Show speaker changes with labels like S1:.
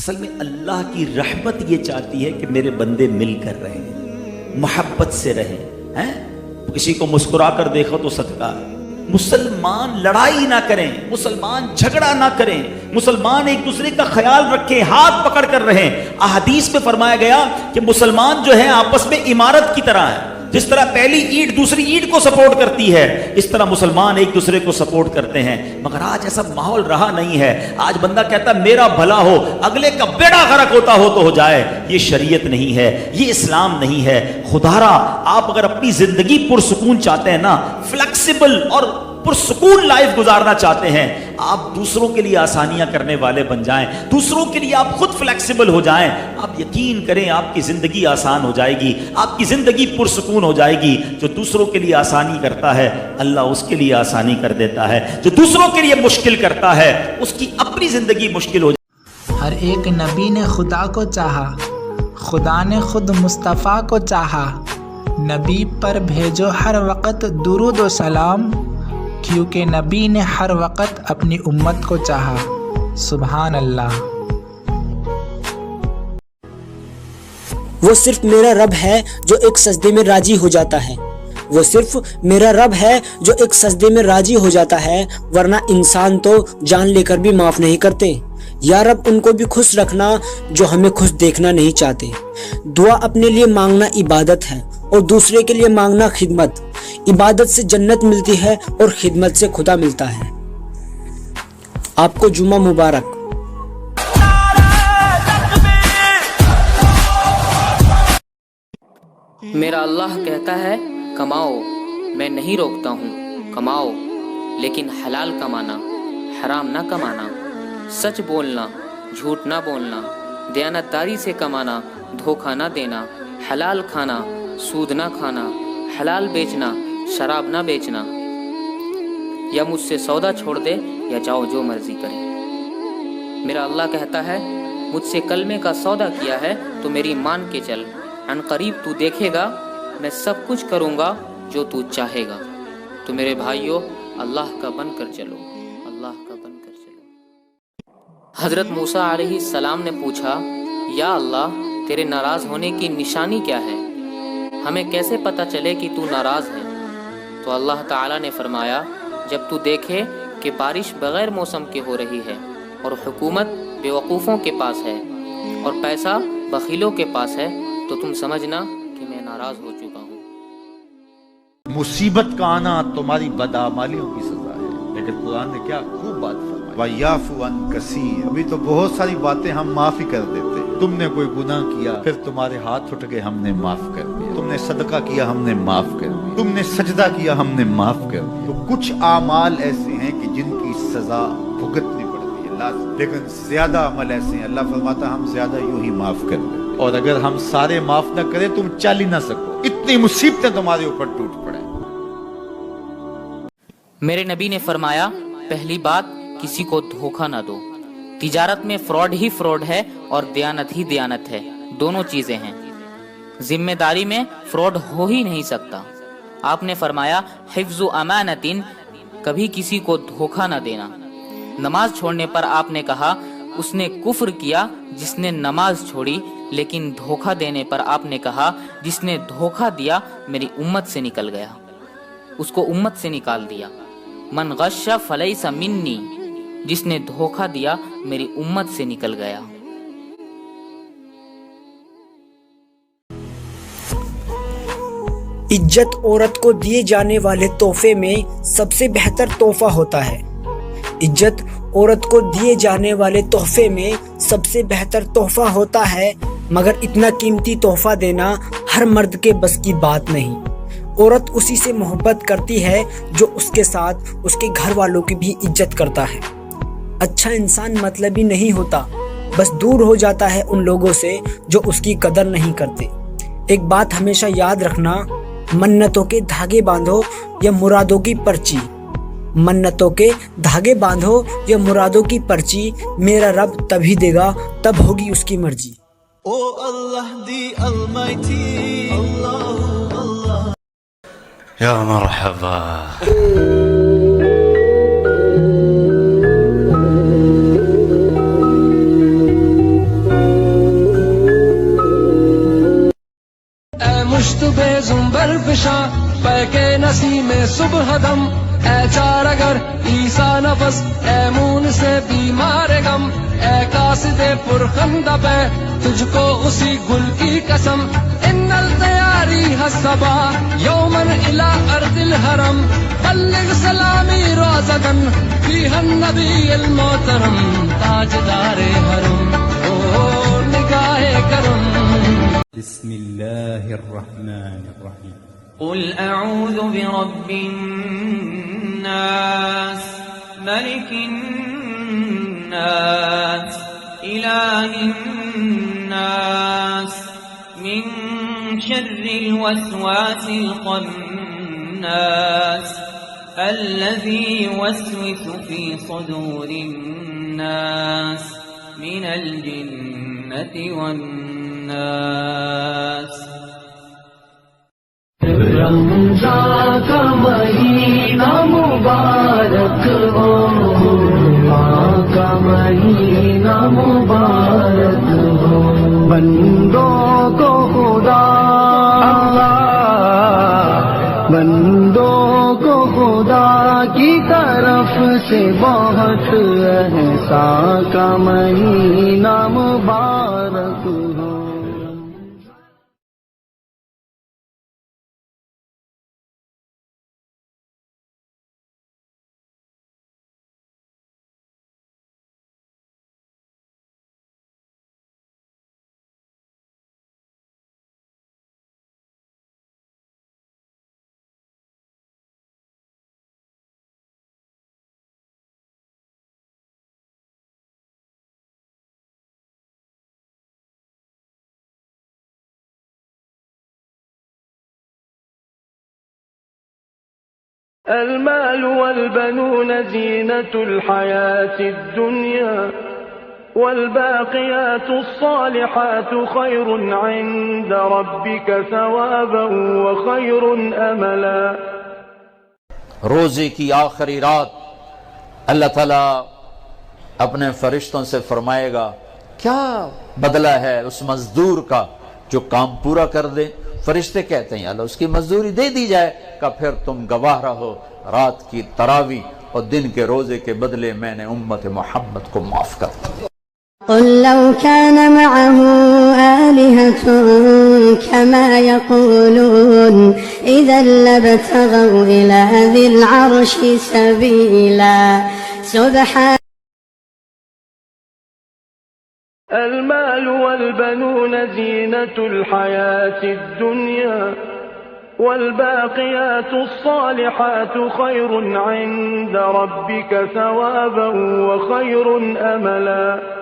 S1: اصل میں اللہ کی رحمت یہ چاہتی ہے کہ میرے بندے مل کر رہیں، محبت سے رہیں، ہیں؟ کسی کو مسکرا کر دیکھو تو صدقہ ہے۔ مسلمان لڑائی نہ کریں، مسلمان جھگڑا نہ کریں، مسلمان ایک دوسرے کا خیال رکھیں، ہاتھ پکڑ کر رہیں۔ احادیث میں فرمایا گیا کہ مسلمان جو ہے آپس میں عمارت کی طرح ہے، جس طرح پہلی اینٹ دوسری اینٹ کو سپورٹ کرتی ہے، اس طرح مسلمان ایک دوسرے کو سپورٹ کرتے ہیں۔ مگر آج ایسا ماحول رہا نہیں ہے۔ آج بندہ کہتا ہے میرا بھلا ہو، اگلے کا بیڑا غرق ہوتا ہو تو ہو جائے۔ یہ شریعت نہیں ہے، یہ اسلام نہیں ہے۔ خدا را آپ اگر اپنی زندگی پرسکون چاہتے ہیں نا، فلیکسیبل اور پرسکون لائف گزارنا چاہتے ہیں، آپ دوسروں کے لیے آسانیاں کرنے والے بن جائیں، دوسروں کے لیے آپ خود فلیکسیبل ہو جائیں، آپ یقین کریں آپ کی زندگی آسان ہو جائے گی، آپ کی زندگی پرسکون ہو جائے گی۔ جو دوسروں کے لیے آسانی کرتا ہے اللہ اس کے لیے آسانی کر دیتا ہے، جو دوسروں کے لیے مشکل کرتا ہے اس کی اپنی زندگی مشکل ہو جائے۔
S2: ہر ایک نبی نے خدا کو چاہا، خدا نے خود مصطفیٰ کو چاہا، نبی پر بھیجو ہر وقت درود و سلام، کیونکہ نبی نے ہر وقت اپنی امت کو چاہا۔ سبحان اللہ۔
S3: وہ صرف میرا رب ہے جو ایک سجدے میں راضی ہو جاتا ہے، وہ صرف میرا رب ہے جو ایک سجدے میں راضی ہو جاتا ہے، ورنہ انسان تو جان لے کر بھی معاف نہیں کرتے۔ یا رب ان کو بھی خوش رکھنا جو ہمیں خوش دیکھنا نہیں چاہتے۔ دعا اپنے لیے مانگنا عبادت ہے اور دوسرے کے لیے مانگنا خدمت۔ عبادت سے جنت ملتی ہے اور خدمت سے خدا ملتا ہے۔ آپ کو جمعہ مبارک۔
S4: میرا اللہ کہتا ہے کماؤ، میں نہیں روکتا ہوں، کماؤ، لیکن حلال کمانا، حرام نہ کمانا، سچ بولنا، جھوٹ نہ بولنا، دیانتداری سے کمانا، دھوکہ نہ دینا، حلال کھانا، سود نہ کھانا، حلال بیچنا، شراب نہ بیچنا۔ یا مجھ سے سودا چھوڑ دے یا جاؤ جو مرضی کرے۔ میرا اللہ کہتا ہے مجھ سے کلمے کا سودا کیا ہے تو میری مان کے چل، عن قریب تو دیکھے گا میں سب کچھ کروں گا جو تو چاہے گا۔ تو میرے بھائیو اللہ کا بن کر چلو، اللہ کا بن کر چلو۔ حضرت موسیٰ علیہ السلام نے پوچھا یا اللہ تیرے ناراض ہونے کی نشانی کیا ہے؟ ہمیں کیسے پتہ چلے کہ تو ناراض ہے؟ تو اللہ تعالیٰ نے فرمایا جب تو دیکھے کہ بارش بغیر موسم کے ہو رہی ہے اور حکومت بیوقوفوں کے پاس ہے اور پیسہ بخیلوں کے پاس ہے تو تم سمجھنا کہ میں ناراض ہو چکا ہوں۔
S5: مصیبت کا آنا تمہاری بدعمالیوں کی سزا ہے، لیکن قرآن نے کیا خوب بات فرمائی، وَيَعْفُو عَنْ كَثِيرٍ۔ ابھی تو بہت ساری باتیں ہم معاف ہی کر دیتے۔ تم نے کوئی گناہ کیا پھر تمہارے ہاتھ اٹھ گئے، ہم نے معاف کر دیا۔ تم نے صدقہ کیا ہم نے معاف کر دیا۔ تم نے سجدہ کیا ہم نے معاف کر دیا۔ تو کچھ اعمال ایسے ہیں کہ جن کی سزا بھگتنی پڑتی ہے لازم، لیکن زیادہ عمل ایسے ہیں اللہ فرماتا ہے ہم زیادہ یوں ہی معاف کر دیں، اور اگر ہم سارے معاف نہ کریں تم چل ہی نہ سکو، اتنی مصیبتیں تمہارے اوپر ٹوٹ پڑیں۔
S4: میرے نبی نے فرمایا پہلی بات کسی کو دھوکہ نہ دو۔ تجارت میں فراڈ ہی فراڈ ہے اور دیانت ہی دیانت ہے، دونوں چیزیں ہیں۔ ذمہ داری میں فراڈ ہو ہی نہیں سکتا۔ آپ نے فرمایا حفظ امانتن، کبھی کسی کو دھوکہ نہ دینا۔ نماز چھوڑنے پر آپ نے کہا اس نے کفر کیا جس نے نماز چھوڑی، لیکن دھوکہ دینے پر آپ نے کہا جس نے دھوکہ دیا میری امت سے نکل گیا، اس کو امت سے نکال دیا۔ من غش فلیس منی، جس نے دھوکہ دیا میری امت سے نکل گیا۔
S3: عزت عورت کو دیے جانے والے تحفے میں سب سے بہتر تحفہ ہوتا ہے۔ عزت عورت کو دیے جانے والے تحفے میں سب سے بہتر تحفہ ہوتا ہے، مگر اتنا قیمتی تحفہ دینا ہر مرد کے بس کی بات نہیں۔ عورت اسی سے محبت کرتی ہے جو اس کے ساتھ اس کے گھر والوں کی بھی عزت کرتا ہے۔ اچھا انسان مطلبی نہیں ہوتا، بس دور ہو جاتا ہے ان لوگوں سے جو اس کی قدر نہیں کرتے۔ ایک بات ہمیشہ یاد رکھنا، منتوں کے دھاگے باندھو یا مرادوں کی پرچی، منتوں کے دھاگے باندھو یا مرادوں کی پرچی میرا رب تبھی دے گا تب ہوگی اس کی مرضی۔
S6: Oh Allah the Almighty, Allah Allah.
S7: Ya marhaba.
S8: پشت بے زنبر فشاں پیکے نسیم صبح دم اے چار اگر عیسیٰ نفس اے مون سے بیمار غم اے قاصد پرخندہ پہ تجھ کو اسی گل کی قسم ان التیاری حسبا یومن الى ارض الحرم بلغ سلامی روزدن فیہ النبی المحترم تاجدار حرم او نگاہ کرم.
S9: بسم الله الرحمن الرحيم
S10: قل أعوذ برب الناس ملك الناس إله الناس من شر الوسواس الخناس الذي يوسوس في صدور الناس من الجنة والناس.
S6: رمضان کا مہینہ مبارک ہو ماں کا مہینہ مبارک ہو بندوں کو خدا بندوں کو خدا کی طرف سے بہت احسان کا مہینہ مبارک ہو.
S8: المال والبنون زينة الحياة الدنيا والباقيات الصالحات خير عند ربك ثوابا وخير أملا.
S5: روزے کی آخری رات اللہ تعالیٰ اپنے فرشتوں سے فرمائے گا کیا بدلہ ہے اس مزدور کا جو کام پورا کر دے. فرشتے کہتے ہیں اللہ اس کی مزدوری دے دی جائے کہ پھر تم گواہ رہو رات کی تراویح اور دن کے روزے کے بدلے میں نے امت محمد کو معاف کر دیا.
S11: قل لو كان معه آلهة كما يقولون إذا لابتغوا إلى ذي العرش سبيلا. سبحان
S8: المال والبنون زينة الحياة الدنيا والباقيات الصالحات خير عند ربك ثوابا وخير أملا.